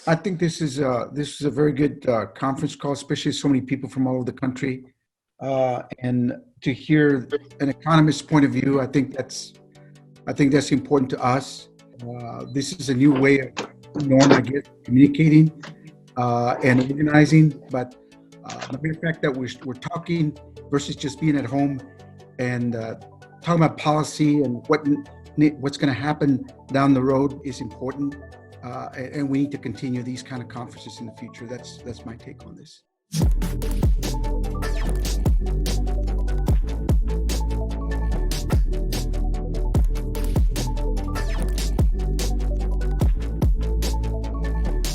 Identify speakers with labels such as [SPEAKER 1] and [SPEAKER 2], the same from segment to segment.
[SPEAKER 1] I think this is a very good conference call, especially so many people from all over the country, and to hear an economist's point of view. I think that's important to us. This is a new way of norm, I guess, communicating and organizing. But the mere fact that we're talking versus just being at home and talking about policy and what's going to happen down the road is important. And we need to continue these kind of conferences in the future. That's my take on this.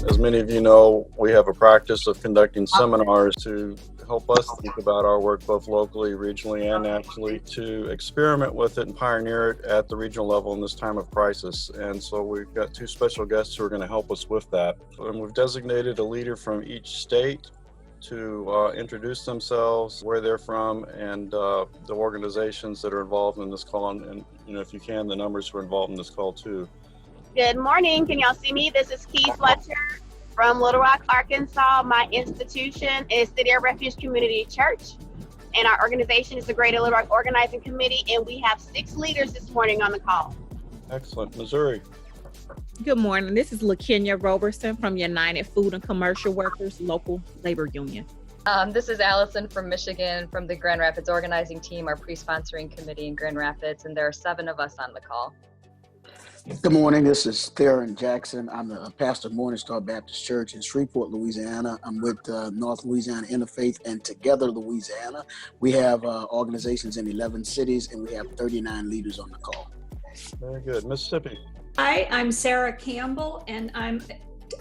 [SPEAKER 2] As many of you know, we have a practice of conducting seminars to help us think about our work both locally, regionally, and nationally, to experiment with it and pioneer it at the regional level in this time of crisis. And so we've got two special guests who are going to help us with that. And we've designated a leader from each state to introduce themselves, where they're from, and the organizations that are involved in this call, and if you can, the numbers who are involved in this call too.
[SPEAKER 3] Good morning. Can y'all see me? This is Keith Fletcher from Little Rock, Arkansas. My institution is City of Refuge Community Church, and our organization is the Greater Little Rock Organizing Committee, and we have 6 leaders this morning on the call.
[SPEAKER 2] Excellent. Missouri.
[SPEAKER 4] Good morning. This is LaKenya Roberson from United Food and Commercial Workers Local Labor Union.
[SPEAKER 5] This is Allison from Michigan from the Grand Rapids Organizing Team, our pre-sponsoring committee in Grand Rapids, and there are 7 of us on the call.
[SPEAKER 6] Good morning. This is Theron Jackson. I'm the pastor of Morning Star Baptist Church in Shreveport, Louisiana. I'm with North Louisiana Interfaith and Together Louisiana. We have organizations in 11 cities, and we have 39 leaders on the call.
[SPEAKER 2] Very good. Mississippi.
[SPEAKER 7] Hi, I'm Sarah Campbell, and I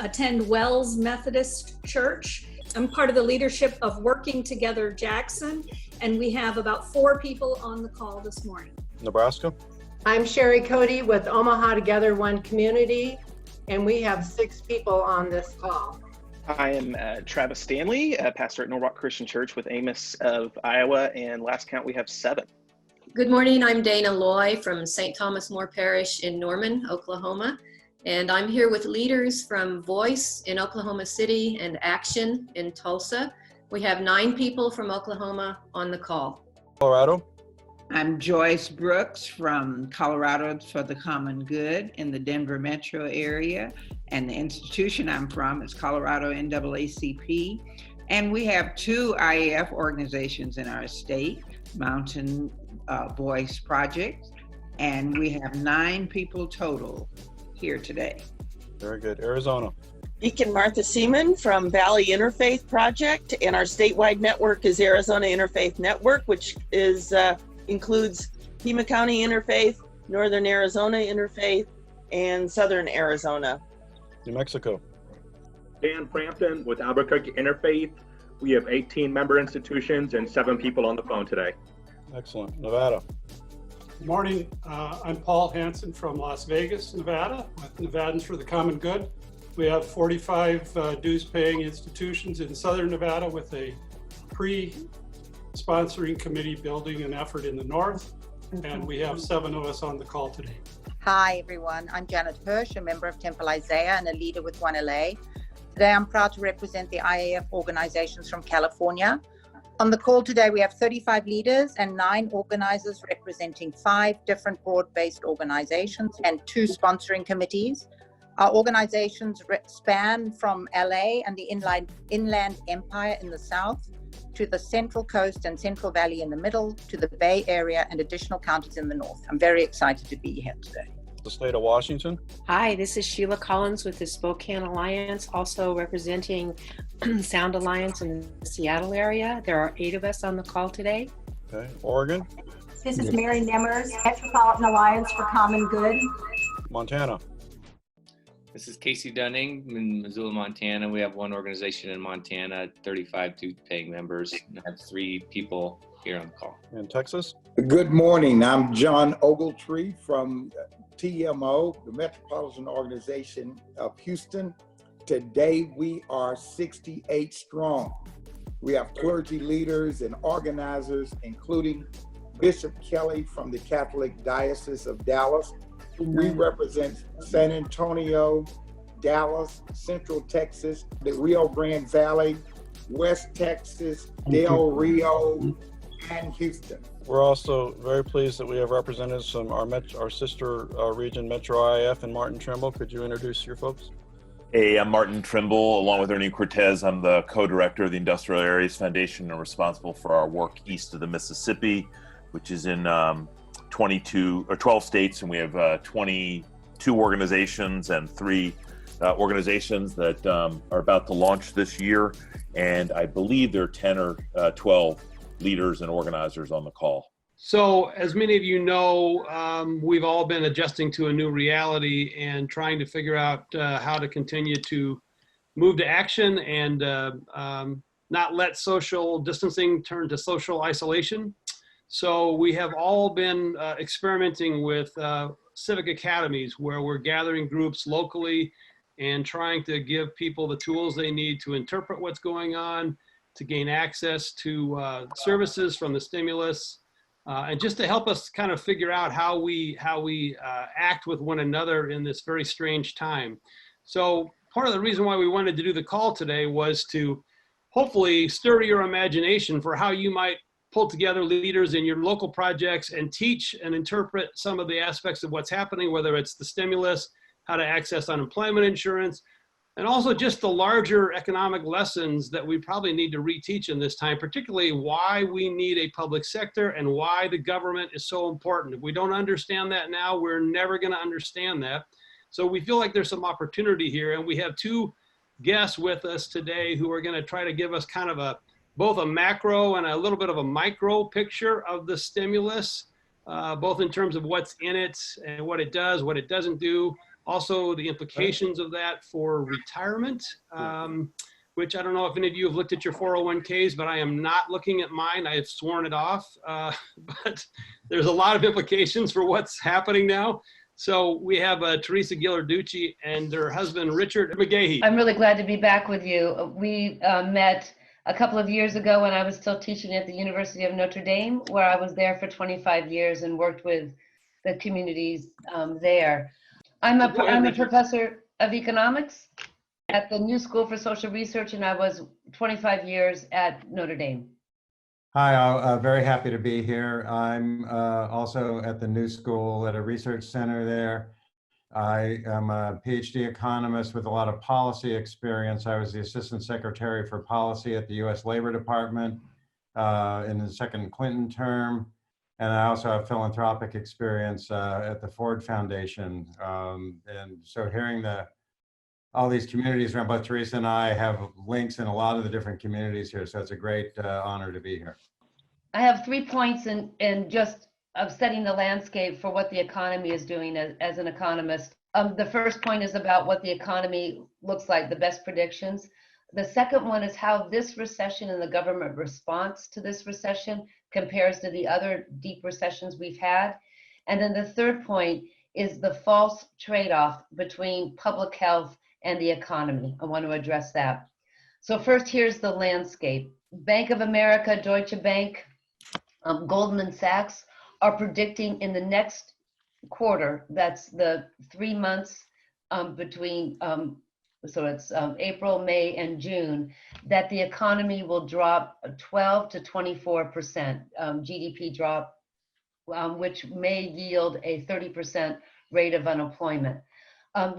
[SPEAKER 7] attend Wells Methodist Church. I'm part of the leadership of Working Together Jackson, and we have about 4 people on the call this morning.
[SPEAKER 2] Nebraska.
[SPEAKER 8] I'm Sherry Cody with Omaha Together One Community, and we have 6 people on this call.
[SPEAKER 9] I am Travis Stanley, pastor at Norwalk Christian Church with Amos of Iowa, and last count we have 7.
[SPEAKER 10] Good morning, I'm Dana Loy from St. Thomas More Parish in Norman, Oklahoma, and I'm here with leaders from Voice in Oklahoma City and Action in Tulsa. We have 9 people from Oklahoma on the call.
[SPEAKER 2] Colorado.
[SPEAKER 11] I'm Joyce Brooks from Colorado for the Common Good in the Denver metro area, and the institution I'm from is Colorado NAACP, and we have 2 IAF organizations in our state, Mountain Voice Project, and we have 9 people total here today.
[SPEAKER 2] Very good. Arizona.
[SPEAKER 12] Deacon Martha Seaman from Valley Interfaith Project, and our statewide network is Arizona Interfaith Network, which includes Pima County Interfaith, Northern Arizona Interfaith, and Southern Arizona.
[SPEAKER 2] New Mexico.
[SPEAKER 13] Dan Frampton with Albuquerque Interfaith. We have 18 member institutions and 7 people on the phone today.
[SPEAKER 2] Excellent. Nevada.
[SPEAKER 14] Good morning. I'm Paul Hansen from Las Vegas, Nevada, with Nevadans for the Common Good. We have 45 dues-paying institutions in Southern Nevada with a pre-sponsoring committee building an effort in the north, and we have 7 of us on the call today.
[SPEAKER 15] Hi, everyone. I'm Janet Hirsch, a member of Temple Isaiah and a leader with 1LA. Today, I'm proud to represent the IAF organizations from California. On the call today, we have 35 leaders and 9 organizers representing 5 different broad-based organizations and 2 sponsoring committees. Our organizations span from LA and the Inland Empire in the south, to the Central Coast and Central Valley in the middle, to the Bay Area and additional counties in the north. I'm very excited to be here today.
[SPEAKER 2] The state of Washington.
[SPEAKER 16] Hi, this is Sheila Collins with the Spokane Alliance, also representing Sound Alliance in the Seattle area. There are 8 of us on the call today.
[SPEAKER 2] Okay. Oregon.
[SPEAKER 17] This is Mary Nemmers, Metropolitan Alliance for Common Good.
[SPEAKER 2] Montana.
[SPEAKER 18] This is Casey Dunning in Missoula, Montana. We have 1 organization in Montana, 35 paying members, and I have 3 people here on the call.
[SPEAKER 2] In Texas?
[SPEAKER 19] Good morning. I'm John Ogletree from TMO, the Metropolitan Organization of Houston. Today we are 68 strong. We have clergy leaders and organizers, including Bishop Kelly from the Catholic Diocese of Dallas. We represent San Antonio, Dallas, Central Texas, the Rio Grande Valley, West Texas, Del Rio, and Houston.
[SPEAKER 2] We're also very pleased that we have representatives from our sister region, Metro IAF, and Martin Trimble. Could you introduce your folks?
[SPEAKER 20] Hey, I'm Martin Trimble, along with Ernie Cortez. I'm the co-director of the Industrial Areas Foundation and responsible for our work east of the Mississippi, which is in 12 states, and we have 22 organizations and 3 organizations that are about to launch this year. And I believe there are 10 or 12 leaders and organizers on the call.
[SPEAKER 14] So as many of you know, we've all been adjusting to a new reality and trying to figure out how to continue to move to action and not let social distancing turn to social isolation. So we have all been experimenting with civic academies where we're gathering groups locally and trying to give people the tools they need to interpret what's going on, to gain access to services from the stimulus, and just to help us kind of figure out how we act with one another in this very strange time. So part of the reason why we wanted to do the call today was to hopefully stir your imagination for how you might pull together leaders in your local projects and teach and interpret some of the aspects of what's happening, whether it's the stimulus, how to access unemployment insurance, and also just the larger economic lessons that we probably need to reteach in this time, particularly why we need a public sector and why the government is so important. If we don't understand that now, we're never going to understand that. So we feel like there's some opportunity here, and we have 2 guests with us today who are going to try to give us kind of both a macro and a little bit of a micro picture of the stimulus, both in terms of what's in it and what it does, what it doesn't do. Also, the implications of that for retirement, which I don't know if any of you have looked at your 401ks, but I am not looking at mine. I have sworn it off, but there's a lot of implications for what's happening now. So we have TERESA GHILARDUCCI and her husband, Richard McGahey.
[SPEAKER 21] I'm really glad to be back with you. We met a couple of years ago when I was still teaching at the University of Notre Dame, where I was there for 25 years and worked with the communities there. I'm a professor of economics at the New School for Social Research, and I was 25 years at Notre Dame.
[SPEAKER 22] Hi, I'm very happy to be here. I'm also at the New School at a research center there. I am a PhD economist with a lot of policy experience. I was the Assistant Secretary for Policy at the US Labor Department in the second Clinton term. And I also have philanthropic experience at the Ford Foundation. And so hearing all these communities around, both Teresa and I have links in a lot of the different communities here. So it's a great honor to be here.
[SPEAKER 21] I have 3 points in just of setting the landscape for what the economy is doing as an economist. The first point is about what the economy looks like, the best predictions. The second one is how this recession and the government response to this recession compares to the other deep recessions we've had. And then the third point is the false trade-off between public health and the economy. I want to address that. So first, here's the landscape. Bank of America, Deutsche Bank, Goldman Sachs are predicting in the next quarter, that's the 3 months between, so it's April, May, and June, that the economy will drop 12 to 24% GDP drop, which may yield a 30% rate of unemployment.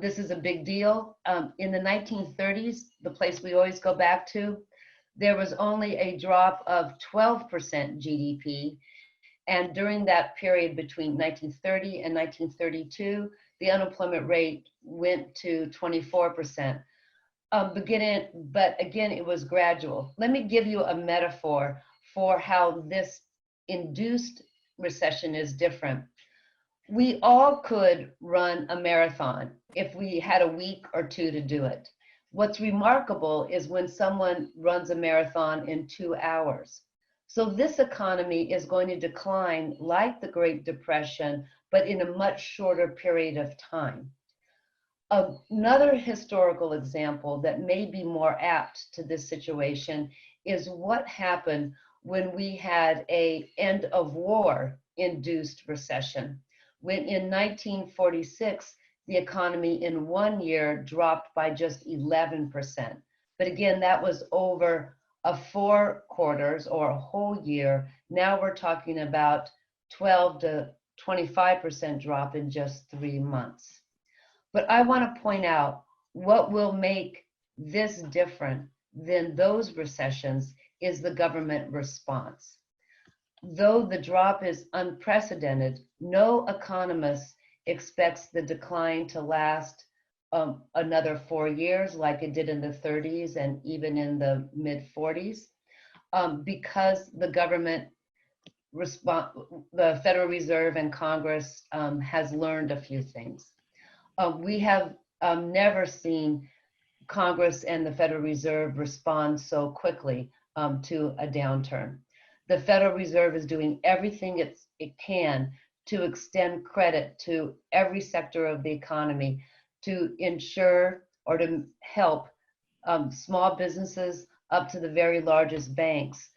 [SPEAKER 21] This is a big deal. In the 1930s, the place we always go back to, there was only a drop of 12% GDP. And during that period between 1930 and 1932, the unemployment rate went to 24%. But again, it was gradual. Let me give you a metaphor for how this induced recession is different. We all could run a marathon if we had a week or 2 to do it. What's remarkable is when someone runs a marathon in 2 hours. So this economy is going to decline like the Great Depression, but in a much shorter period of time. Another historical example that may be more apt to this situation is what happened when we had an end of war induced recession. When in 1946, the economy in 1 year dropped by just 11%. But again, that was over a 4 quarters or a whole year. Now we're talking about 12 to 25% drop in just 3 months. But I want to point out what will make this different than those recessions is the government response. Though the drop is unprecedented, no economist expects the decline to last another 4 years like it did in the 30s and even in the mid 40s, because the government the Federal Reserve and Congress has learned a few things. We have never seen Congress and the Federal Reserve respond so quickly to a downturn. The Federal Reserve is doing everything it can to extend credit to every sector of the economy to ensure or to help small businesses up to the very largest banks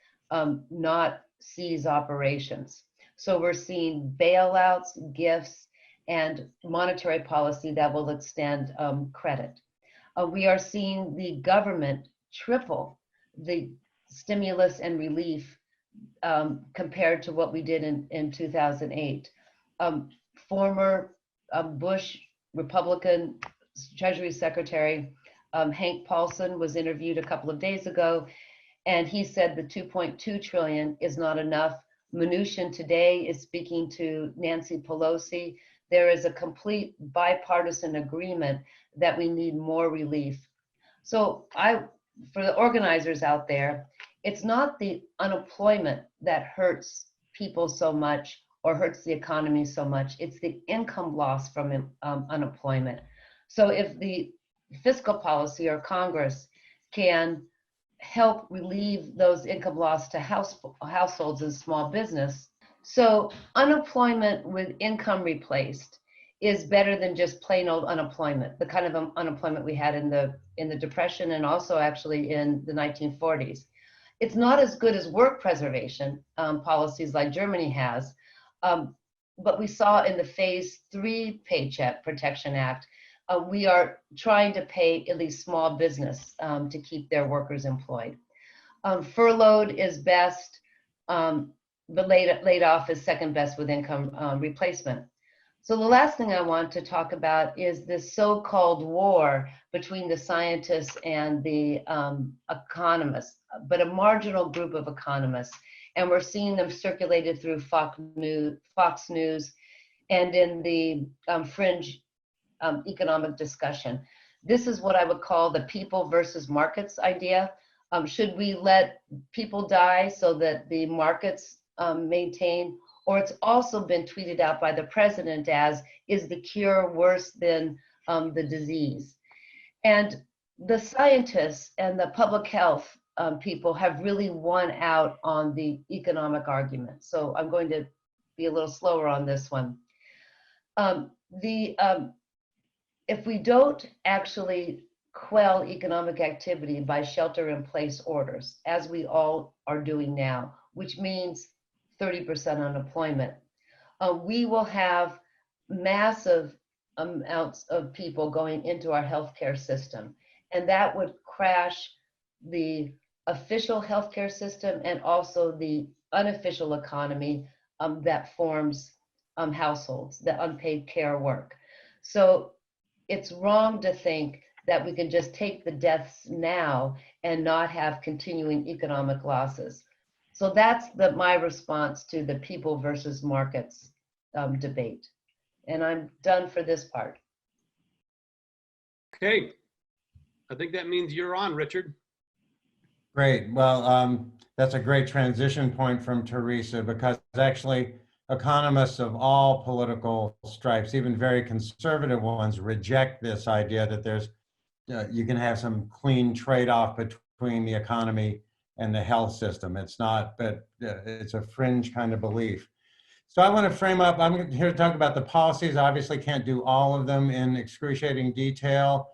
[SPEAKER 21] not cease operations. So we're seeing bailouts, gifts, and monetary policy that will extend credit. We are seeing the government triple the stimulus and relief compared to what we did in 2008. Former Bush Republican Treasury Secretary Hank Paulson was interviewed a couple of days ago, and he said the 2.2 trillion is not enough. Mnuchin today is speaking to Nancy Pelosi. There is a complete bipartisan agreement that we need more relief. So for the organizers out there, it's not the unemployment that hurts people so much or hurts the economy so much. It's the income loss from unemployment. So if the fiscal policy or Congress can help relieve those income loss to households and small business. So unemployment with income replaced is better than just plain old unemployment, the kind of unemployment we had in the Depression and also actually in the 1940s. It's not as good as work preservation policies like Germany has, but we saw in the Phase 3 Paycheck Protection Act, we are trying to pay at least small business to keep their workers employed. Furloughed is best, but laid off is second best with income replacement. So the last thing I want to talk about is this so-called war between the scientists and the economists, but a marginal group of economists. And we're seeing them circulated through Fox News and in the fringe economic discussion. This is what I would call the people versus markets idea. Should we let people die so that the markets maintain? Or it's also been tweeted out by the president as, is the cure worse than the disease? And the scientists and the public health people have really won out on the economic argument. So I'm going to be a little slower on this one. If we don't actually quell economic activity by shelter-in-place orders, as we all are doing now, which means 30% unemployment, we will have massive amounts of people going into our healthcare system, and that would crash the official healthcare system and also the unofficial economy that forms households, the unpaid care work. So it's wrong to think that we can just take the deaths now and not have continuing economic losses. So that's my response to the people versus markets debate. And I'm done for this part.
[SPEAKER 14] Okay. I think that means you're on, Richard.
[SPEAKER 22] Great. Well, that's a great transition point from Teresa, because actually economists of all political stripes, even very conservative ones, reject this idea that there's you can have some clean trade-off between the economy and the health system. It's not, but it's a fringe kind of belief. So I want to frame up, I'm here to talk about the policies. I obviously can't do all of them in excruciating detail.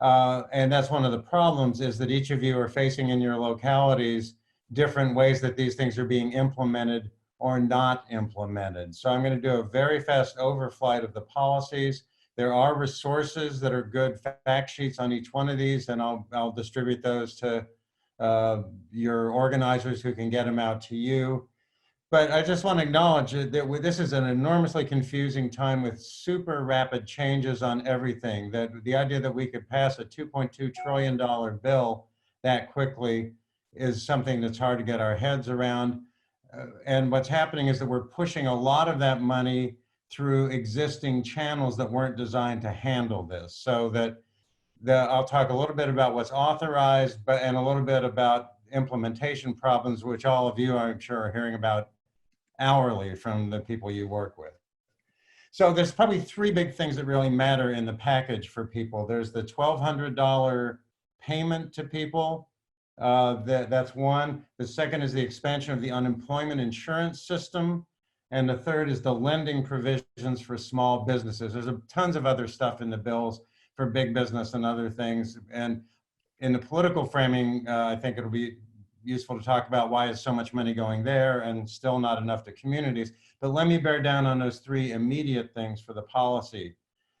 [SPEAKER 22] And that's one of the problems, is that each of you are facing in your localities different ways that these things are being implemented or not implemented. So I'm going to do a very fast overflight of the policies. There are resources that are good, fact sheets on each one of these, and I'll distribute those to your organizers who can get them out to you. But I just want to acknowledge that this is an enormously confusing time with super rapid changes on everything. That the idea that we could pass a $2.2 trillion bill that quickly is something that's hard to get our heads around. And what's happening is that we're pushing a lot of that money through existing channels that weren't designed to handle this. So that I'll talk a little bit about what's authorized, and a little bit about implementation problems, which all of you, I'm sure, are hearing about hourly from the people you work with. So there's probably three big things that really matter in the package for people. There's the $1,200 payment to people. That's one. The second is the expansion of the unemployment insurance system. And the third is the lending provisions for small businesses. There's tons of other stuff in the bills for big business and other things. And in the political framing, I think it'll be useful to talk about why is so much money going there and still not enough to communities. But let me bear down on those three immediate things for the policy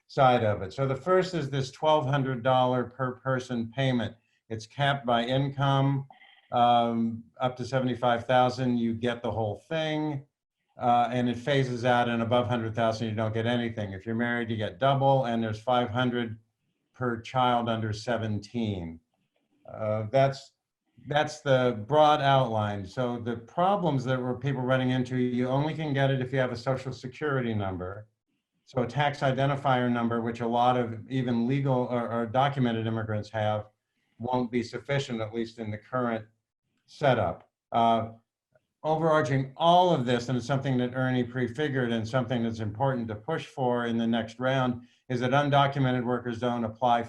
[SPEAKER 22] side of it. So the first is this $1,200 per person payment. It's capped by income. Up to $75,000, you get the whole thing. And it phases out, and above $100,000, you don't get anything. If you're married, you get double, and there's $500 per child under 17. That's the broad outline. So the problems that were people running into, you only can get it if you have a social security number. So a tax identifier number, which a lot of even legal or documented immigrants have, won't be sufficient, at least in the current setup. Overarching all of this, and it's something that Ernie prefigured and something that's important to push for in the next round, is that undocumented workers don't qualify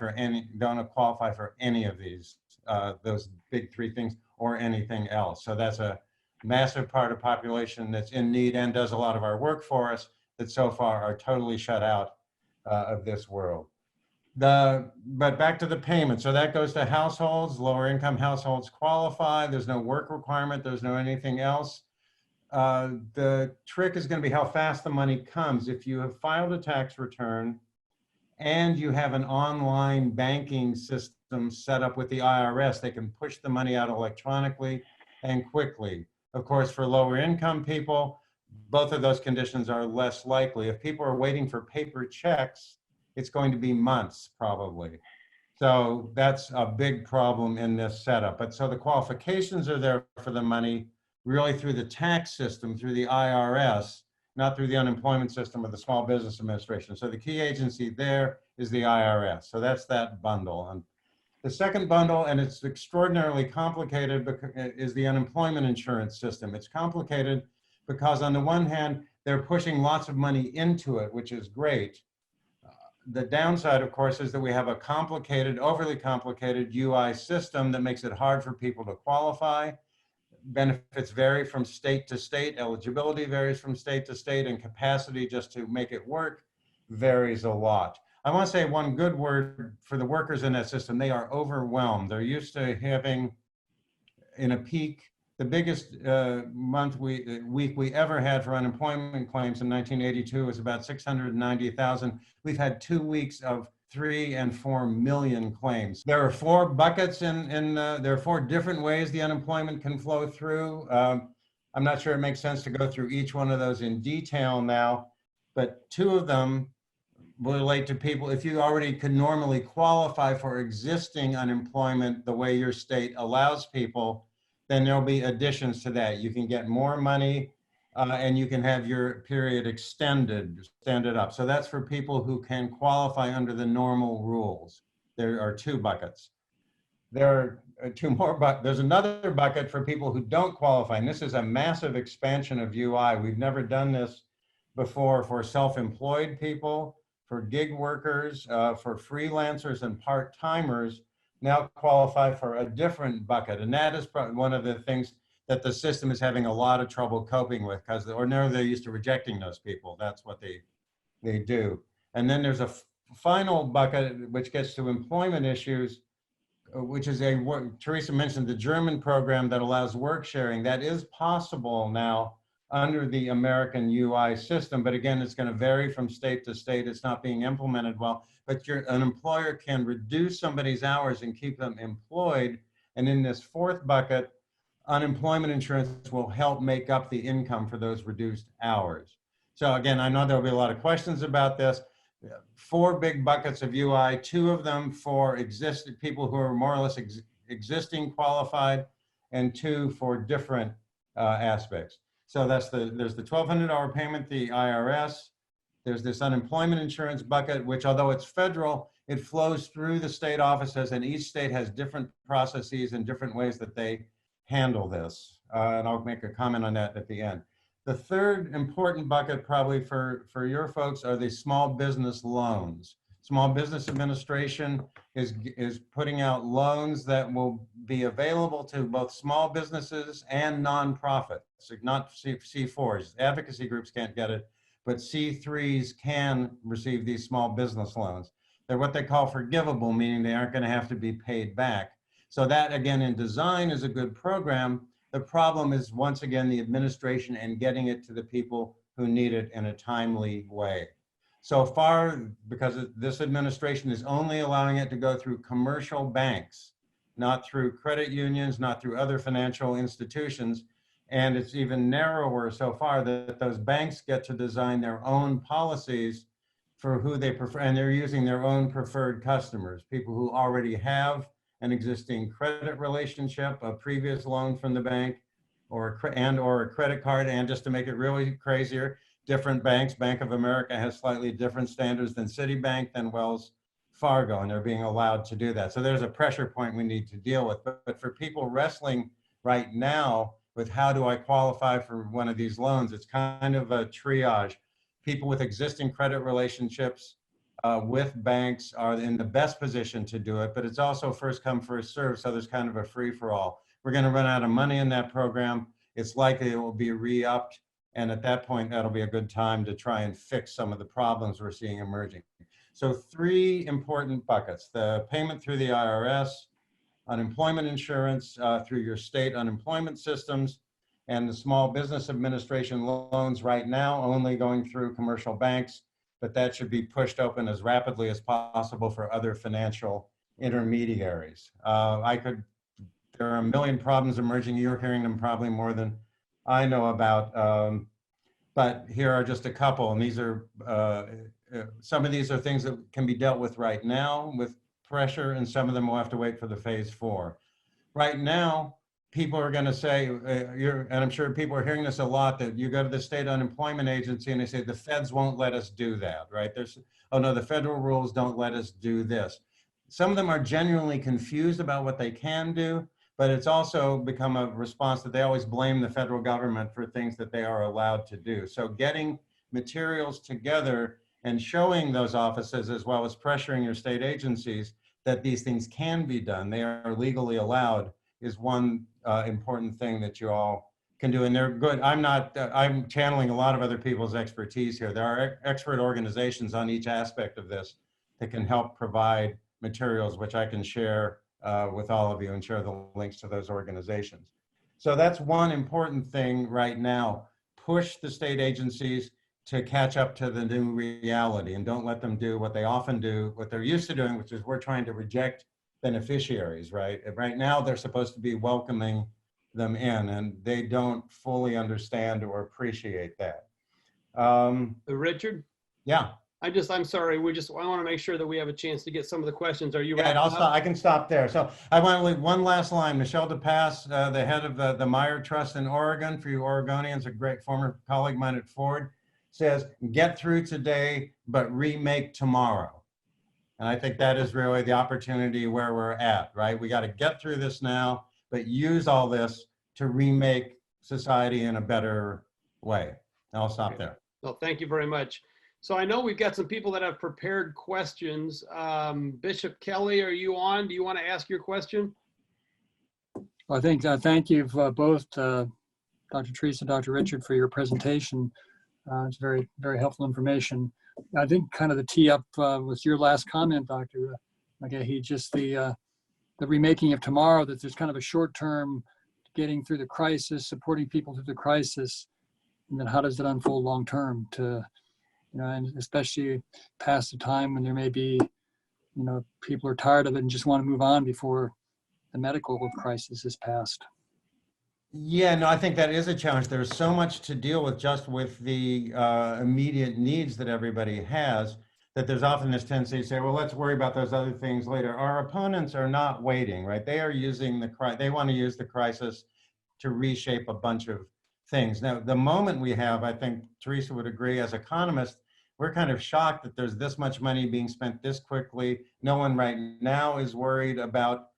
[SPEAKER 22] for any of these, those big three things or anything else. So that's a massive part of population that's in need and does a lot of our work for us that so far are totally shut out of this world. But back to the payment. So that goes to households, lower income households qualify. There's no work requirement. There's no anything else. The trick is going to be how fast the money comes. If you have filed a tax return and you have an online banking system set up with the IRS, they can push the money out electronically and quickly. Of course, for lower income people, both of those conditions are less likely. If people are waiting for paper checks, it's going to be months probably. So that's a big problem in this setup. But so the qualifications are there for the money really through the tax system, through the IRS, not through the unemployment system or the Small Business Administration. So the key agency there is the IRS. So that's that bundle. And the second bundle, and it's extraordinarily complicated, is the unemployment insurance system. It's complicated because on the one hand, they're pushing lots of money into it, which is great. The downside, of course, is that we have a complicated, overly complicated UI system that makes it hard for people to qualify. Benefits vary from state to state, eligibility varies from state to state, and capacity just to make it work varies a lot. I want to say one good word for the workers in that system. They are overwhelmed. They're used to having, in a peak, the biggest week we ever had for unemployment claims in 1982 was about 690,000. We've had 2 weeks of 3 and 4 million claims. There are 4 buckets there are 4 different ways the unemployment can flow through. I'm not sure it makes sense to go through each one of those in detail now, but 2 of them relate to people. If you already could normally qualify for existing unemployment the way your state allows people, then there'll be additions to that. You can get more money and you can have your period extended up. So that's for people who can qualify under the normal rules. There are 2 buckets. There are 2 more buckets. There's another bucket for people who don't qualify. And this is a massive expansion of UI. We've never done this before for self-employed people, for gig workers, for freelancers and part-timers. Now qualify for a different bucket. And that is one of the things that the system is having a lot of trouble coping with, because ordinarily they're used to rejecting those people. That's what they do. And then there's a final bucket which gets to employment issues, which is Teresa mentioned the German program that allows work sharing. That is possible now under the American UI system. But again, it's going to vary from state to state. It's not being implemented well, but an employer can reduce somebody's hours and keep them employed. And in this fourth bucket, unemployment insurance will help make up the income for those reduced hours. So again, I know there'll be a lot of questions about this. 4 big buckets of UI, 2 of them for existing people who are more or less existing qualified, and 2 for different aspects. So there's the $1,200 payment, the IRS. There's this unemployment insurance bucket, which although it's federal, it flows through the state offices, and each state has different processes and different ways that they handle this. And I'll make a comment on that at the end. The third important bucket probably for your folks are the small business loans. Small Business Administration is putting out loans that will be available to both small businesses and nonprofits, not C4s. Advocacy groups can't get it, but C3s can receive these small business loans. They're what they call forgivable, meaning they aren't going to have to be paid back. So that, again, in design is a good program. The problem is, once again, the administration and getting it to the people who need it in a timely way. So far, because this administration is only allowing it to go through commercial banks, not through credit unions, not through other financial institutions. And it's even narrower so far that those banks get to design their own policies for who they prefer, and they're using their own preferred customers, people who already have an existing credit relationship, a previous loan from the bank, or a credit card. And just to make it really crazier, different banks, Bank of America has slightly different standards than Citibank, than Wells Fargo, and they're being allowed to do that. So there's a pressure point we need to deal with. But for people wrestling right now with how do I qualify for one of these loans, it's kind of a triage. People with existing credit relationships with banks are in the best position to do it, but it's also first come, first serve. So there's kind of a free for all. We're going to run out of money in that program. It's likely it will be re-upped. And at that point, that'll be a good time to try and fix some of the problems we're seeing emerging. So 3 important buckets: the payment through the IRS, unemployment insurance through your state unemployment systems, and the Small Business Administration loans right now only going through commercial banks, but that should be pushed open as rapidly as possible for other financial intermediaries. There are a million problems emerging. You're hearing them probably more than I know about, but here are just a couple, and these are, some of these are things that can be dealt with right now with pressure, and some of them will have to wait for the phase 4. Right now, people are gonna say, and I'm sure people are hearing this a lot, that you go to the state unemployment agency and they say, the feds won't let us do that, right? Oh no, the federal rules don't let us do this. Some of them are genuinely confused about what they can do, but it's also become a response that they always blame the federal government for things that they are allowed to do. So getting materials together and showing those offices, as well as pressuring your state agencies that these things can be done, they are legally allowed, is one important thing that you all can do. And they're good. I'm channeling a lot of other people's expertise here. There are expert organizations on each aspect of this that can help provide materials, which I can share with all of you and share the links to those organizations. So that's one important thing right now. Push the state agencies to catch up to the new reality, and don't let them do what they often do, what they're used to doing, which is we're trying to reject beneficiaries, right? Right now, they're supposed to be welcoming them in, and they don't fully understand or appreciate that.
[SPEAKER 14] Richard?
[SPEAKER 22] Yeah.
[SPEAKER 14] I'm sorry, I want to make sure that we have a chance to get some of the questions. Are you ready?
[SPEAKER 22] Yeah, I can stop there. So I want to leave one last line. Michelle DePass, the head of the Meyer Trust in Oregon, for you Oregonians, a great former colleague of mine at Ford, says, get through today, but remake tomorrow. And I think that is really the opportunity where we're at, right? We got to get through this now, but use all this to remake society in a better way. And I'll stop there.
[SPEAKER 14] Well, thank you very much. So I know we've got some people that have prepared questions. Bishop Kelly, are you on? Do you want to ask your question?
[SPEAKER 1] I think, thank you both, Dr. Teresa and Dr. Richard, for your presentation. It's very, very helpful information. I think kind of the tee up was your last comment, Dr. McGahey, just the remaking of tomorrow, that there's kind of a short term getting through the crisis, supporting people through the crisis. and then how does it unfold long term to, and especially past the time when there may be, people are tired of it and just want to move on before the medical crisis is passed.
[SPEAKER 22] Yeah, no, I think that is a challenge. There's so much to deal with just with the immediate needs that everybody has, that there's often this tendency to say, well, let's worry about those other things later. Our opponents are not waiting, right? They are using they want to use the crisis to reshape a bunch of things. Now, the moment we have, I think Teresa would agree, as economists, we're kind of shocked that there's this much money being spent this quickly. No one right now is worried about,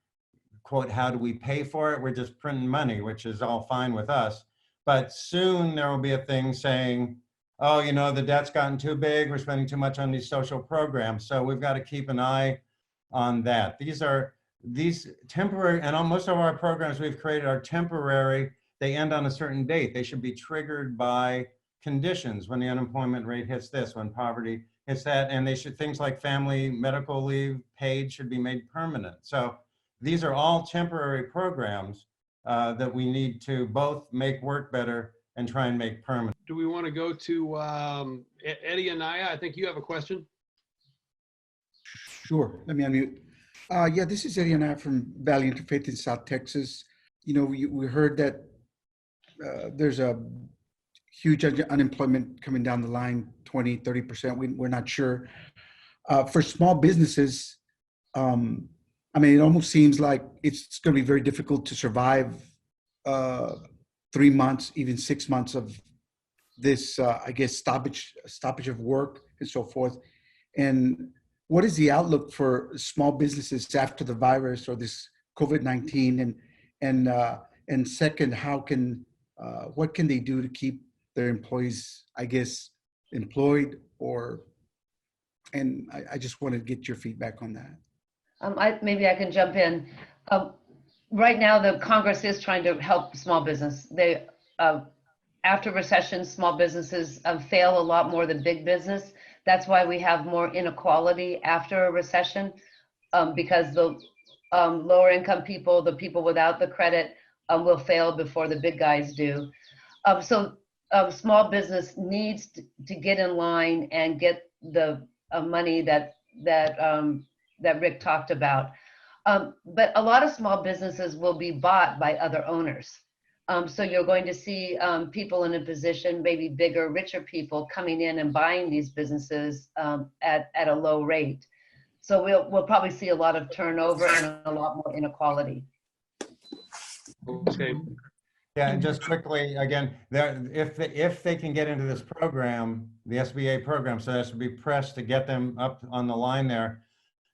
[SPEAKER 22] quote, how do we pay for it? We're just printing money, which is all fine with us. But soon there will be a thing saying, oh, the debt's gotten too big. We're spending too much on these social programs. So we've got to keep an eye on that. These temporary, and most of our programs we've created are temporary. They end on a certain date. They should be triggered by conditions, when the unemployment rate hits this, when poverty hits that, and things like family medical leave paid should be made permanent. So these are all temporary programs that we need to both make work better and try and make permanent.
[SPEAKER 14] Do we want to go to Eddie Anaya? I think you have a question.
[SPEAKER 3] Sure, let me unmute. Yeah, this is Eddie Anaya from Valley Interfaith in South Texas. We heard that there's a huge unemployment coming down the line, 20, 30%. We're not sure. For small businesses, it almost seems like it's going to be very difficult to survive 3 months, even 6 months of this, stoppage of work and so forth. And what is the outlook for small businesses after the virus or this COVID-19? And second, what can they do to keep their employees, employed? And I just want to get your feedback on that.
[SPEAKER 21] Maybe I can jump in. Right now, the Congress is trying to help small business. After recession, small businesses fail a lot more than big business. That's why we have more inequality after a recession, because the lower income people, the people without the credit, will fail before the big guys do. Small business needs to get in line and get the money that Rick talked about. But a lot of small businesses will be bought by other owners. So you're going to see people in a position, maybe bigger, richer people coming in and buying these businesses at a low rate. So we'll probably see a lot of turnover and a lot more inequality.
[SPEAKER 14] Okay.
[SPEAKER 22] Yeah, and just quickly, again, if they can get into this program, the SBA program, so that should be pressed to get them up on the line there,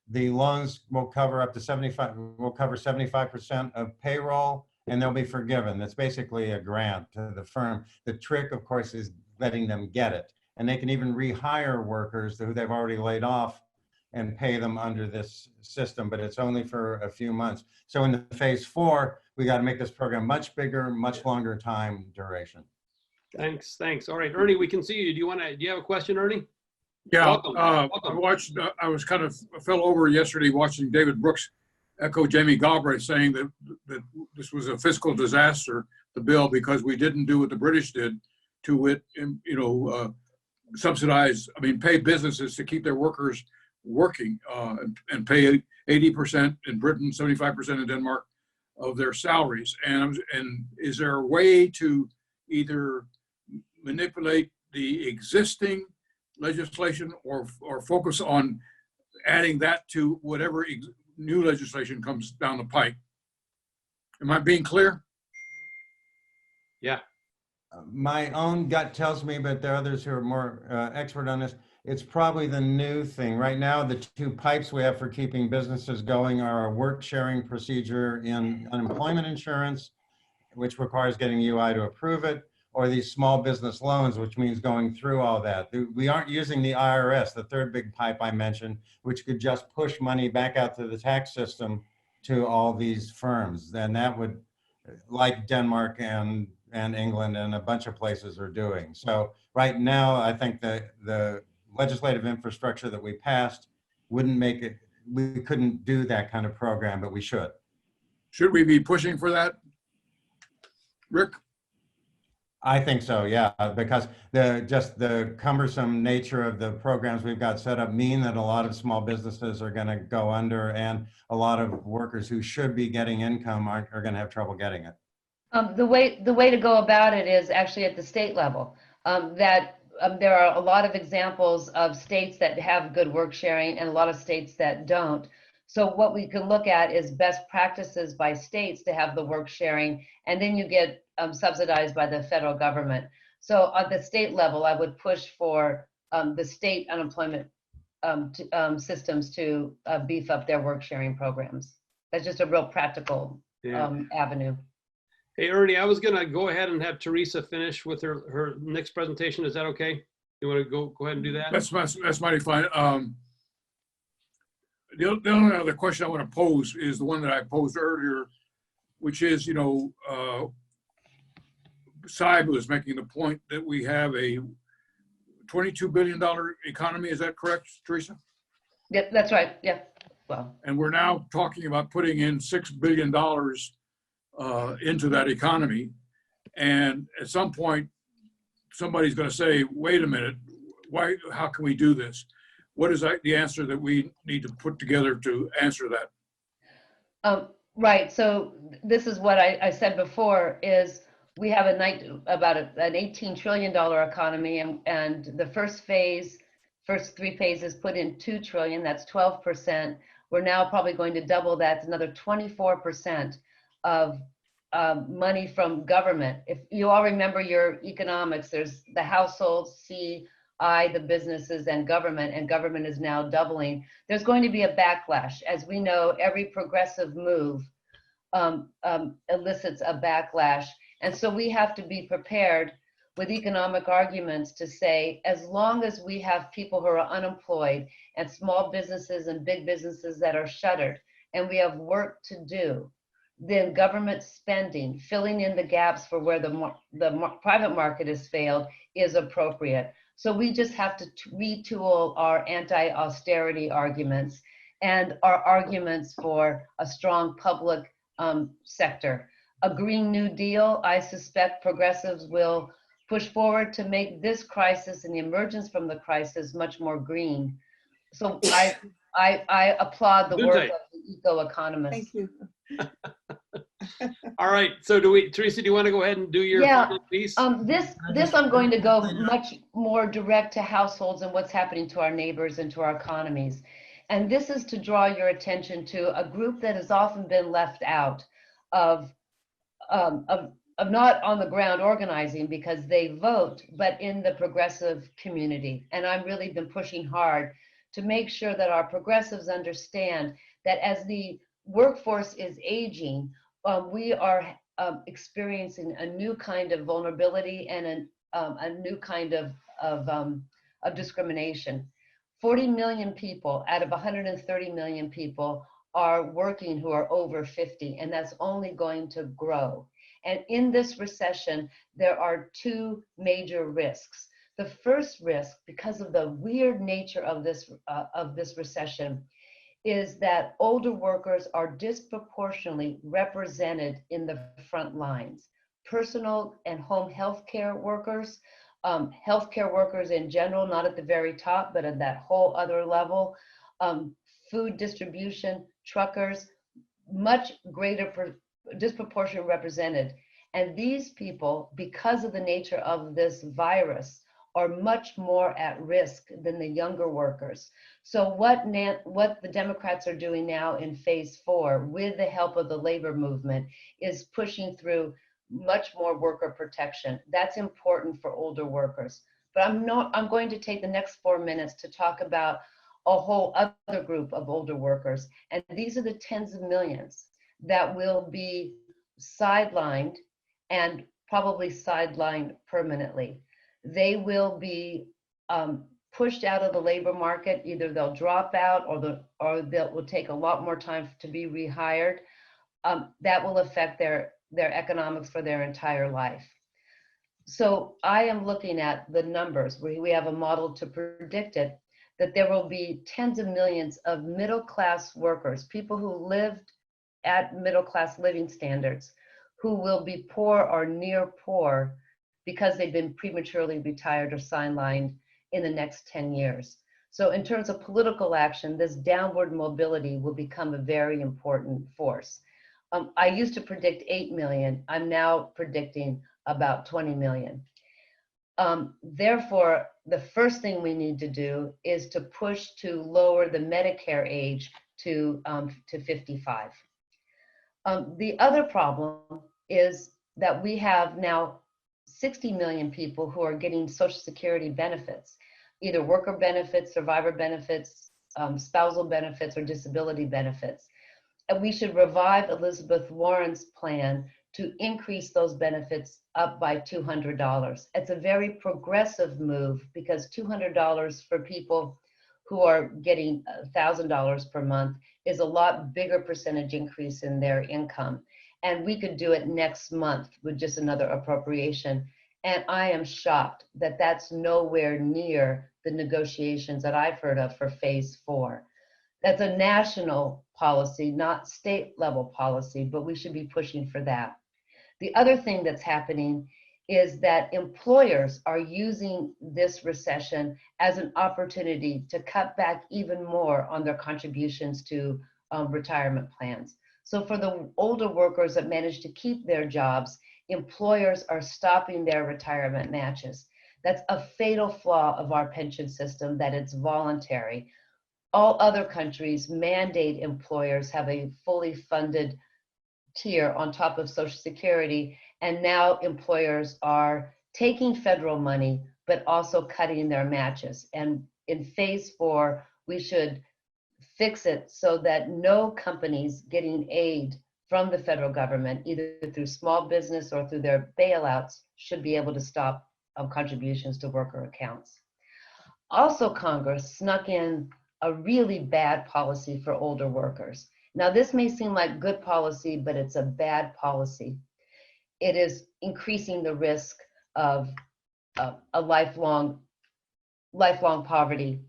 [SPEAKER 22] the loans will cover up to 75% of payroll, and they'll be forgiven. That's basically a grant to the firm. The trick, of course, is letting them get it. And they can even rehire workers who they've already laid off and pay them under this system, but it's only for a few months. So in the phase 4, we got to make this program much bigger, much longer time duration.
[SPEAKER 14] Thanks. All right, Ernie, we can see you. Do you have a question, Ernie?
[SPEAKER 4] Yeah,
[SPEAKER 14] Welcome.
[SPEAKER 4] I fell over yesterday watching David Brooks echo Jamie Galbraith saying that this was a fiscal disaster, the bill, because we didn't do what the British did to pay businesses to keep their workers working and pay 80% in Britain, 75% in Denmark of their salaries. And is there a way to either manipulate the existing legislation or focus on adding that to whatever new legislation comes down the pike? Am I being clear?
[SPEAKER 14] Yeah.
[SPEAKER 22] My own gut tells me, but there are others who are more expert on this, it's probably the new thing. Right now, the 2 pipes we have for keeping businesses going are a work sharing procedure in unemployment insurance, which requires getting UI to approve it, or these small business loans, which means going through all that. We aren't using the IRS, the third big pipe I mentioned, which could just push money back out to the tax system to all these firms. And that would, like Denmark and England and a bunch of places are doing. So right now, I think the legislative infrastructure that we passed wouldn't make it, we couldn't do that kind of program, but we should.
[SPEAKER 4] Should we be pushing for that, Rick?
[SPEAKER 22] I think so, yeah, because the cumbersome nature of the programs we've got set up mean that a lot of small businesses are going to go under, and a lot of workers who should be getting income are going to have trouble getting it.
[SPEAKER 21] The way to go about it is actually at the state level. There are a lot of examples of states that have good work sharing and a lot of states that don't. So what we can look at is best practices by states to have the work sharing, and then you get subsidized by the federal government. So at the state level, I would push for the state unemployment systems to beef up their work sharing programs. That's just a real practical avenue.
[SPEAKER 14] Hey, Ernie, I was going to go ahead and have Teresa finish with her next presentation. Is that okay? You want to go ahead and do that?
[SPEAKER 4] That's mighty fine. The only other question I want to pose is the one that I posed earlier, which is, Saib was making the point that we have a $22 billion economy. Is that correct, Teresa?
[SPEAKER 21] Yeah, that's right. Yeah. Well.
[SPEAKER 4] And we're now talking about putting in $6 billion into that economy. And at some point, somebody's going to say, wait a minute, how can we do this? What is the answer that we need to put together to answer that?
[SPEAKER 21] Right. So this is what I said before is we have about an $18 trillion economy, and the first three phases put in $2 trillion. That's 12%. We're now probably going to double that. It's another 24% of money from government. If you all remember your economics, there's the households, the businesses, and government is now doubling. There's going to be a backlash. As we know, every progressive move elicits a backlash. And so we have to be prepared with economic arguments to say, as long as we have people who are unemployed and small businesses and big businesses that are shuttered, and we have work to do, then government spending, filling in the gaps for where the private market has failed, is appropriate. So we just have to retool our anti-austerity arguments and our arguments for a strong public sector. A Green New Deal, I suspect progressives will push forward to make this crisis and the emergence from the crisis much more green. So I applaud the work of the eco-economists.
[SPEAKER 5] Thank you.
[SPEAKER 14] All right. So Teresa, do you want to go ahead and do your piece?
[SPEAKER 21] This I'm going to go much more direct to households and what's happening to our neighbors and to our economies. And this is to draw your attention to a group that has often been left out of not on the ground organizing because they vote, but in the progressive community. And I've really been pushing hard to make sure that our progressives understand that as the workforce is aging, we are experiencing a new kind of vulnerability and a new kind of discrimination. 40 million people out of 130 million people are working who are over 50, and that's only going to grow. And in this recession, there are two major risks. The first risk, because of the weird nature of this recession, is that older workers are disproportionately represented in the front lines. Personal and home healthcare workers, healthcare workers in general, not at the very top, but at that whole other level, food distribution, truckers, much greater disproportionately represented. And these people, because of the nature of this virus, are much more at risk than the younger workers. So what the Democrats are doing now in phase 4 with the help of the labor movement is pushing through much more worker protection. That's important for older workers. But I'm going to take the next 4 minutes to talk about a whole other group of older workers. And these are the tens of millions that will be sidelined and probably sidelined permanently. They will be pushed out of the labor market. Either they'll drop out or they will take a lot more time to be rehired. That will affect their economics for their entire life. So I am looking at the numbers. We have a model to predict it, that there will be tens of millions of middle-class workers, people who lived at middle-class living standards, who will be poor or near poor because they've been prematurely retired or sidelined in the next 10 years. So in terms of political action, this downward mobility will become a very important force. I used to predict 8 million. I'm now predicting about 20 million. Therefore, the first thing we need to do is to push to lower the Medicare age to 55. The other problem is that we have now 60 million people who are getting Social Security benefits, either worker benefits, survivor benefits, spousal benefits, or disability benefits. And we should revive Elizabeth Warren's plan to increase those benefits up by $200. It's a very progressive move because $200 for people who are getting $1,000 per month is a lot bigger percentage increase in their income. And we could do it next month with just another appropriation. And I am shocked that that's nowhere near the negotiations that I've heard of for phase 4. That's a national policy, not state level policy, but we should be pushing for that. The other thing that's happening is that employers are using this recession as an opportunity to cut back even more on their contributions to retirement plans. So for the older workers that manage to keep their jobs, employers are stopping their retirement matches. That's a fatal flaw of our pension system, that it's voluntary. All other countries mandate employers have a fully funded tier on top of Social Security, and now employers are taking federal money, but also cutting their matches. And in phase 4, we should fix it so that no companies getting aid from the federal government, either through small business or through their bailouts, should be able to stop contributions to worker accounts. Also, Congress snuck in a really bad policy for older workers. Now, this may seem like good policy, but it's a bad policy. It is increasing the risk of a lifelong poverty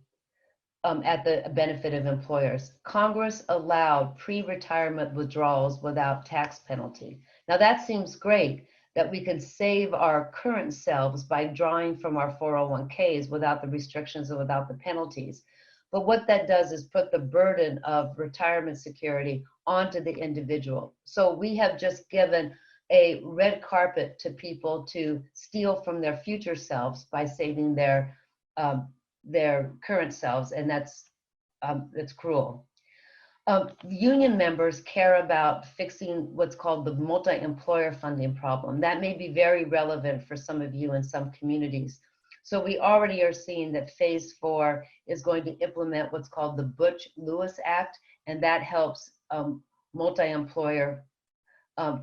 [SPEAKER 21] at the benefit of employers. Congress allowed pre-retirement withdrawals without tax penalty. Now, that seems great, that we can save our current selves by drawing from our 401ks without the restrictions and without the penalties. But what that does is put the burden of retirement security onto the individual. So we have just given a red carpet to people to steal from their future selves by saving their current selves, and that's cruel. Union members care about fixing what's called the multi-employer funding problem. That may be very relevant for some of you in some communities. So we already are seeing that phase 4 is going to implement what's called the Butch-Lewis Act, and that helps multi-employer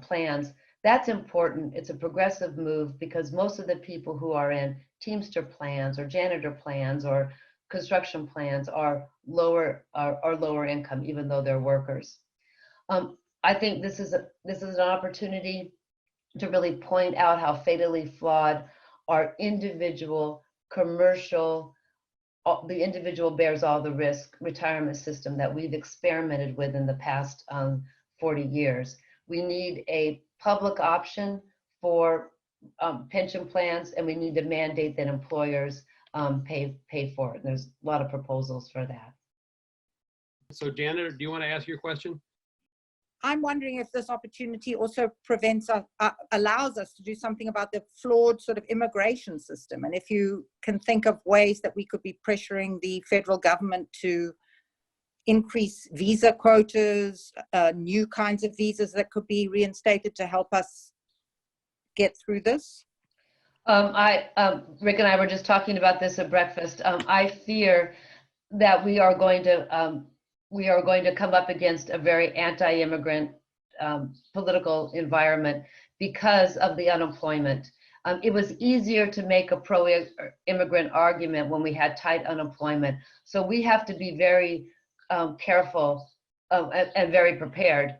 [SPEAKER 21] plans. That's important. It's a progressive move because most of the people who are in Teamster plans or janitor plans or construction plans are lower income, even though they're workers. I think this is an opportunity to really point out how fatally flawed our individual commercial, the individual bears all the risk retirement system that we've experimented with in the past 40 years. We need a public option for pension plans, and we need to mandate that employers pay for it. And there's a lot of proposals for that.
[SPEAKER 14] So Janet, do you want to ask your question?
[SPEAKER 15] I'm wondering if this opportunity also allows us to do something about the flawed sort of immigration system. And if you can think of ways that we could be pressuring the federal government to increase visa quotas, new kinds of visas that could be reinstated to help us get through this?
[SPEAKER 21] Rick and I were just talking about this at breakfast. I fear that we are going to come up against a very anti-immigrant political environment because of the unemployment. It was easier to make a pro-immigrant argument when we had tight unemployment. So we have to be very careful and very prepared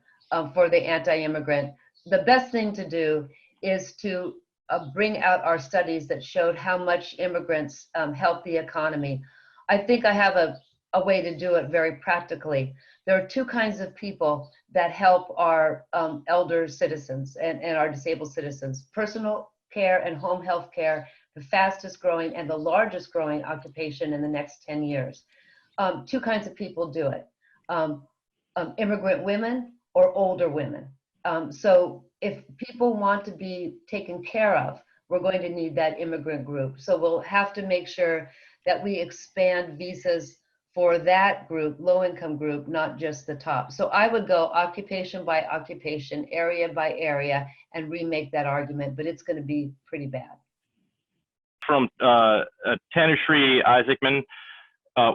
[SPEAKER 21] for the anti-immigrant. The best thing to do is to bring out our studies that showed how much immigrants help the economy. I think I have a way to do it very practically. There are two kinds of people that help our elder citizens and our disabled citizens. care and home health care the fastest growing and the largest growing occupation in the next 10 years. Two kinds of people do it. Immigrant women or older women. So if people want to be taken care of, we're going to need that immigrant group. So we'll have to make sure that we expand visas for that group, low-income group, not just the top. So I would go occupation by occupation, area by area, and remake that argument, but it's going to be pretty bad.
[SPEAKER 5] From Tanushree Isaacman,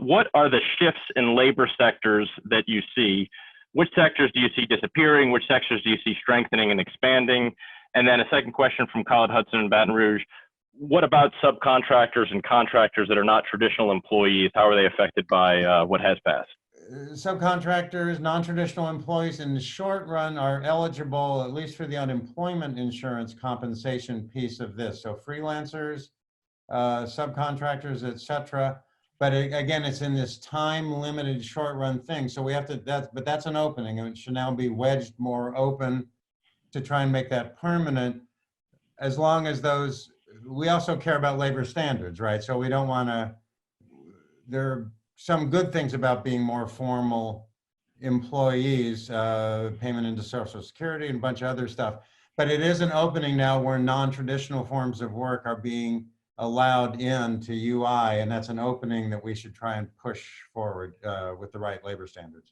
[SPEAKER 5] what are the shifts in labor sectors that you see? Which sectors do you see disappearing? Which sectors do you see strengthening and expanding? And then a second question from Khaled Hudson in Baton Rouge. What about subcontractors and contractors that are not traditional employees? How are they affected by what has passed?
[SPEAKER 22] Subcontractors, non-traditional employees in the short run are eligible, at least for the unemployment insurance compensation piece of this. So freelancers, subcontractors, etc. But again, it's in this time-limited short-run thing. So we have to, but that's an opening, and it should now be wedged more open to try and make that permanent, as long as those, we also care about labor standards, right? So we don't want to, there are some good things about being more formal employees, payment into Social Security and a bunch of other stuff. But it is an opening now where non-traditional forms of work are being allowed into UI, and that's an opening that we should try and push forward with the right labor standards.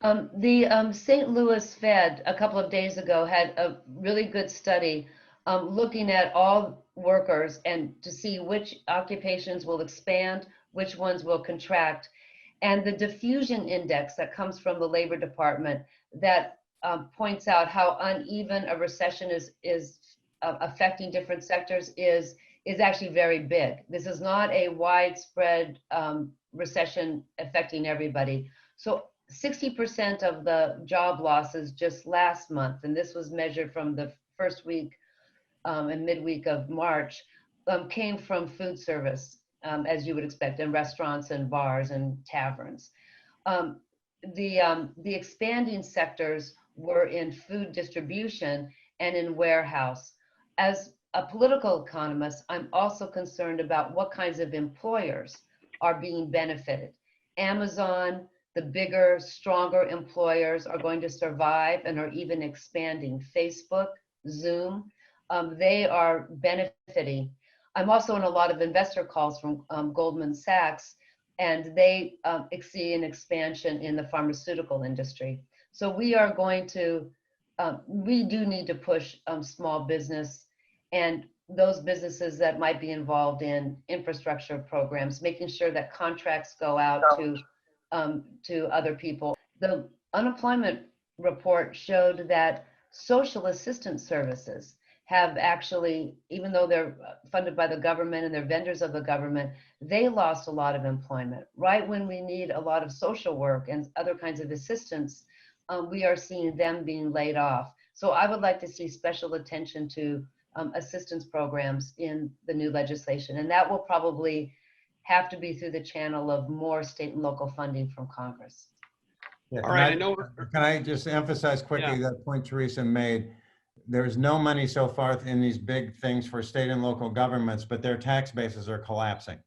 [SPEAKER 21] The St. Louis Fed a couple of days ago had a really good study looking at all workers and to see which occupations will expand, which ones will contract. And the diffusion index that comes from the Labor Department that points out how uneven a recession is affecting different sectors is actually very big. This is not a widespread recession affecting everybody. So 60% of the job losses just last month, and this was measured from the first week and midweek of March, came from food service, as you would expect, in restaurants and bars and taverns. The expanding sectors were in food distribution and in warehouse. As a political economist, I'm also concerned about what kinds of employers are being benefited. Amazon, the bigger, stronger employers are going to survive and are even expanding. Facebook, Zoom, they are benefiting. I'm also in a lot of investor calls from Goldman Sachs, and they see an expansion in the pharmaceutical industry. So we are going to, we do need to push small business and those businesses that might be involved in infrastructure programs, making sure that contracts go out to other people. The unemployment report showed that social assistance services have actually, even though they're funded by the government and they're vendors of the government, they lost a lot of employment. Right when we need a lot of social work and other kinds of assistance, we are seeing them being laid off. So I would like to see special attention to assistance programs in the new legislation. And that will probably have to be through the channel of more state and local funding from Congress.
[SPEAKER 22] Yeah,
[SPEAKER 14] All right, I know.
[SPEAKER 22] Can I just emphasize quickly that point Teresa made? There's no money so far in these big things for state and local governments, but their tax bases are collapsing.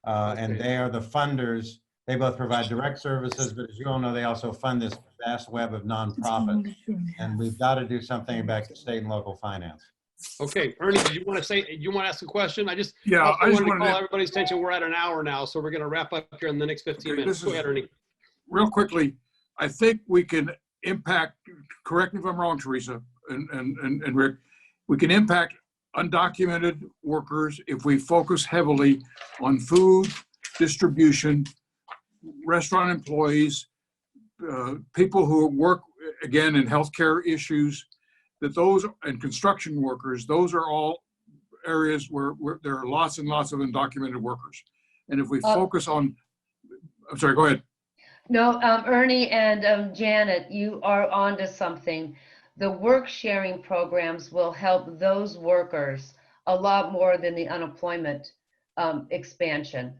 [SPEAKER 22] And they are the funders. They both provide direct services, but as you all know, they also fund this vast web of nonprofits. And we've got to do something about state and local finance.
[SPEAKER 14] Okay, Ernie, did you want to say, you want to ask a question? I just
[SPEAKER 4] want
[SPEAKER 14] to call everybody's attention. We're at an hour now, so we're going to wrap up here in the next 15 minutes. Go ahead, Ernie.
[SPEAKER 4] Real quickly, I think we can impact, correct me if I'm wrong, Teresa and Rick, we can impact undocumented workers if we focus heavily on food distribution, restaurant employees, people who work, again, in healthcare issues, that those, and construction workers, those are all areas where there are lots and lots of undocumented workers. And if we focus on, I'm sorry, go ahead.
[SPEAKER 21] No, Ernie and Janet, you are onto something. The work sharing programs will help those workers a lot more than the unemployment expansion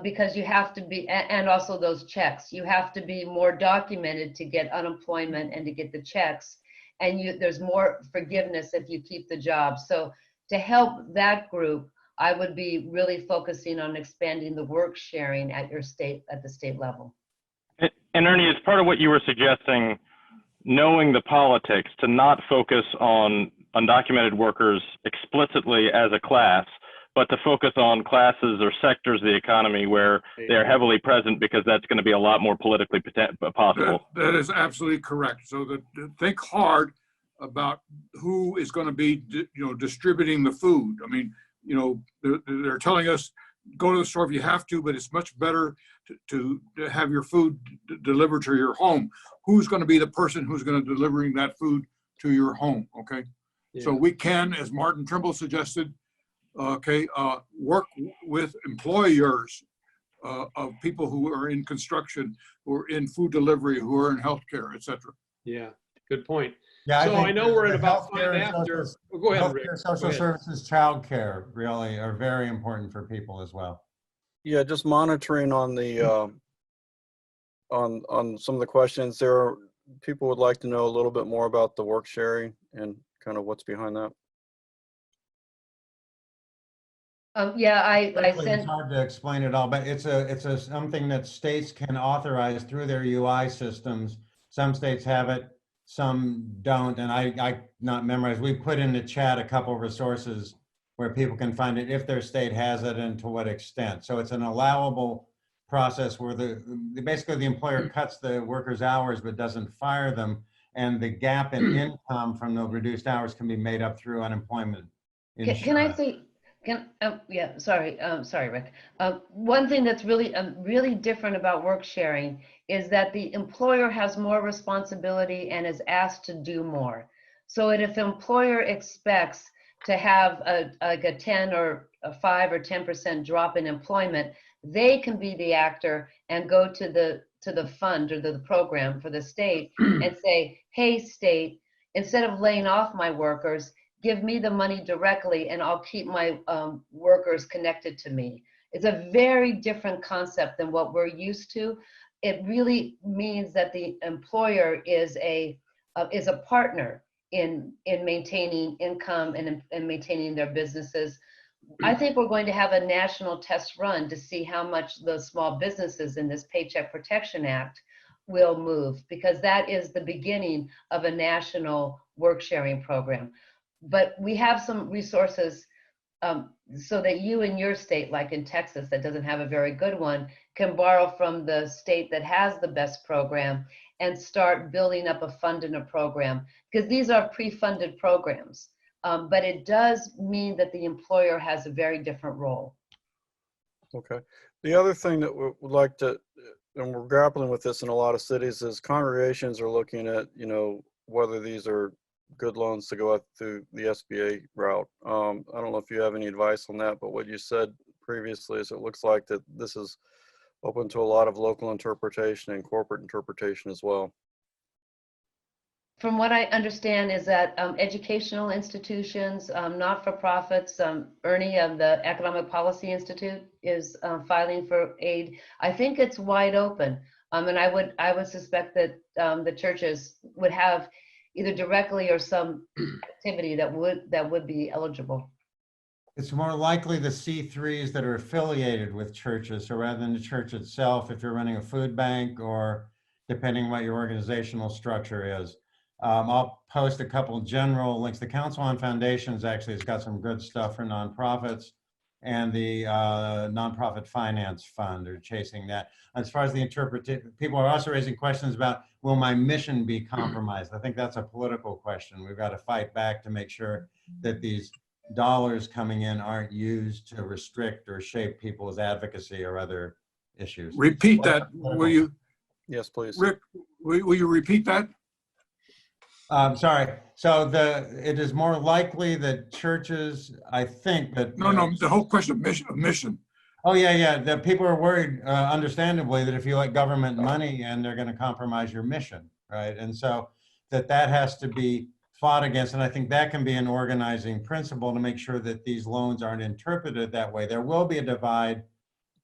[SPEAKER 21] because you have to be, and also those checks, you have to be more documented to get unemployment and to get the checks. and there's more forgiveness if you keep the job. So to help that group, I would be really focusing on expanding the work sharing at the state level.
[SPEAKER 5] And Ernie, as part of what you were suggesting, knowing the politics, to not focus on undocumented workers explicitly as a class, but to focus on classes or sectors of the economy where they're heavily present, because that's going to be a lot more politically possible.
[SPEAKER 4] That is absolutely correct. So think hard about who is going to be, distributing the food. I mean, they're telling us go to the store if you have to, but it's much better to have your food delivered to your home. Who's going to be the person who's going to delivering that food to your home? Okay. Yeah. So we can, as Martin Trimble suggested, work with employers of people who are in construction, who are in food delivery, who are in healthcare, et cetera.
[SPEAKER 14] Yeah, good point.
[SPEAKER 22] Yeah,
[SPEAKER 14] so I know we're at about 5 after. Go ahead, Rick.
[SPEAKER 22] Social services, childcare really are very important for people as well.
[SPEAKER 2] Yeah, just monitoring on the on some of the questions there. People would like to know a little bit more about the work sharing and kind of what's behind that.
[SPEAKER 21] Yeah, I sent.
[SPEAKER 22] It's hard to explain it all, but it's something that states can authorize through their UI systems. Some states have it, some don't, and I not memorized. We put in the chat a couple of resources where people can find it if their state has it and to what extent. So it's an allowable process where basically the employer cuts the workers' hours but doesn't fire them, and the gap in income from the reduced hours can be made up through unemployment insurance.
[SPEAKER 21] Can I say? Yeah, sorry, Rick. One thing that's really different about work sharing is that the employer has more responsibility and is asked to do more. So if the employer expects to have a 10 or a 5 or 10% drop in employment, they can be the actor and go to the fund or the program for the state and say, hey, state, instead of laying off my workers, give me the money directly and I'll keep my workers connected to me. It's a very different concept than what we're used to. It really means that the employer is a partner in maintaining income and maintaining their businesses. I think we're going to have a national test run to see how much the small businesses in this Paycheck Protection Act will move, because that is the beginning of a national work sharing program. But we have some resources so that you in your state, like in Texas, that doesn't have a very good one, can borrow from the state that has the best program and start building up a fund and a program, because these are pre-funded programs. But it does mean that the employer has a very different role.
[SPEAKER 2] Okay. The other thing that we would like to, and we're grappling with this in a lot of cities, is congregations are looking at, whether these are good loans to go out through the SBA route. I don't know if you have any advice on that, but what you said previously is it looks like that this is open to a lot of local interpretation and corporate interpretation as well.
[SPEAKER 21] From what I understand is that educational institutions, not-for-profits, Ernie of the Economic Policy Institute is filing for aid. I think it's wide open, and I would suspect that the churches would have either directly or some activity that would be eligible.
[SPEAKER 22] It's more likely the C3s that are affiliated with churches. So rather than the church itself, if you're running a food bank or depending what your organizational structure is. I'll post a couple general links. The Council on Foundations actually has got some good stuff for nonprofits, and the Nonprofit Finance Fund are chasing that. As far as the interpretation, people are also raising questions about, will my mission be compromised? I think that's a political question. We've got to fight back to make sure that these dollars coming in aren't used to restrict or shape people's advocacy or other issues.
[SPEAKER 4] Repeat that, will you?
[SPEAKER 2] Yes, please.
[SPEAKER 4] Rick, will you repeat that?
[SPEAKER 22] Sorry. So it is more likely that churches, I think that...
[SPEAKER 4] No, the whole question of mission.
[SPEAKER 22] Oh, yeah. That people are worried, understandably, that if you let government money in, they're going to compromise your mission, right? And so that has to be fought against. And I think that can be an organizing principle to make sure that these loans aren't interpreted that way. There will be a divide.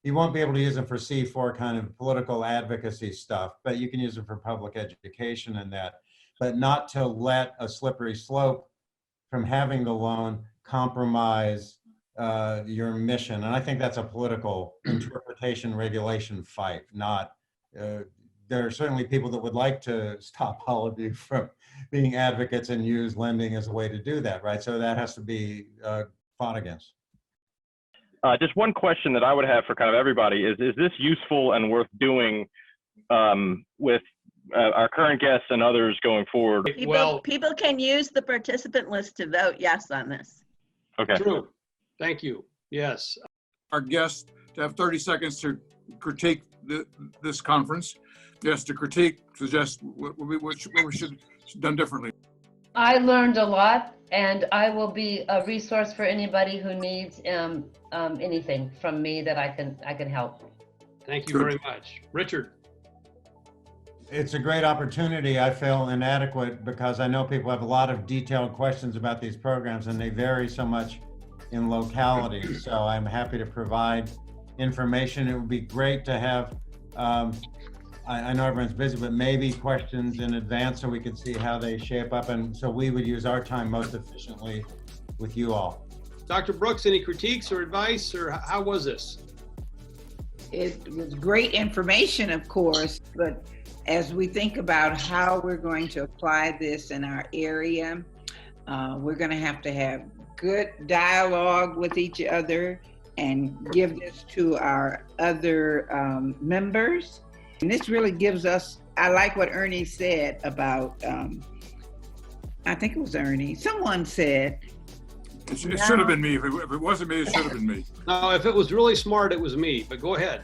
[SPEAKER 22] You won't be able to use them for C4 kind of political advocacy stuff, but you can use them for public education and that. but not to let a slippery slope from having the loan compromise your mission. And I think that's a political interpretation regulation fight, not, there are certainly people that would like to stop all of you from being advocates and use lending as a way to do that, right? So that has to be fought against.
[SPEAKER 5] Just one question that I would have for kind of everybody is this useful and worth doing with our current guests and others going forward?
[SPEAKER 12] People can use the participant list to vote yes on this.
[SPEAKER 5] Okay.
[SPEAKER 14] True. Thank you. Yes.
[SPEAKER 4] Our guests to have 30 seconds to critique this conference. Yes, to critique, suggest what we should have done differently.
[SPEAKER 21] I learned a lot, and I will be a resource for anybody who needs anything from me that I can help.
[SPEAKER 14] Thank you very much. Richard.
[SPEAKER 22] It's a great opportunity. I feel inadequate because I know people have a lot of detailed questions about these programs and they vary so much in locality. So I'm happy to provide information. It would be great to have, I know everyone's busy, but maybe questions in advance so we could see how they shape up. And so we would use our time most efficiently with you all.
[SPEAKER 14] Dr. Brooks, any critiques or advice, or how was this?
[SPEAKER 11] It was great information, of course, but as we think about how we're going to apply this in our area, we're going to have good dialogue with each other and give this to our other members. And this really gives us, I like what Ernie said about, I think it was Ernie, someone said.
[SPEAKER 4] It should have been me. If it wasn't me, it should have been me.
[SPEAKER 14] No, if it was really smart, it was me, but go ahead.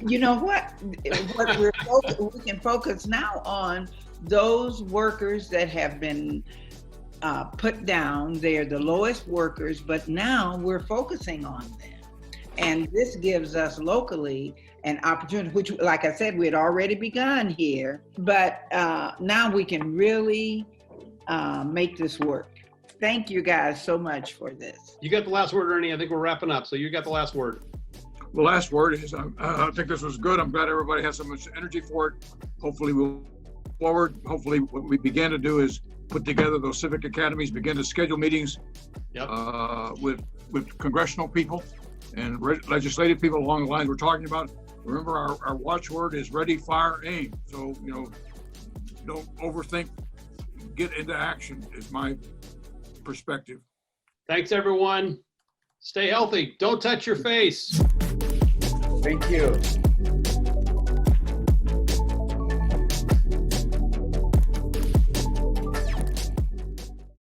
[SPEAKER 11] You know what? We can focus now on those workers that have been put down. They're the lowest workers, but now we're focusing on them. And this gives us locally an opportunity, which, like I said, we had already begun here, but now we can really make this work. Thank you guys so much for this.
[SPEAKER 14] You got the last word, Ernie. I think we're wrapping up, so you got the last word.
[SPEAKER 4] The last word is, I think this was good. I'm glad everybody has so much energy for it. Hopefully we'll forward. Hopefully what we began to do is put together those civic academies, begin to schedule meetings with congressional people and legislative people along the lines we're talking about. Remember, our watchword is ready, fire, aim. So, don't overthink, get into action is my perspective.
[SPEAKER 14] Thanks, everyone. Stay healthy. Don't touch your face.
[SPEAKER 19] Thank you.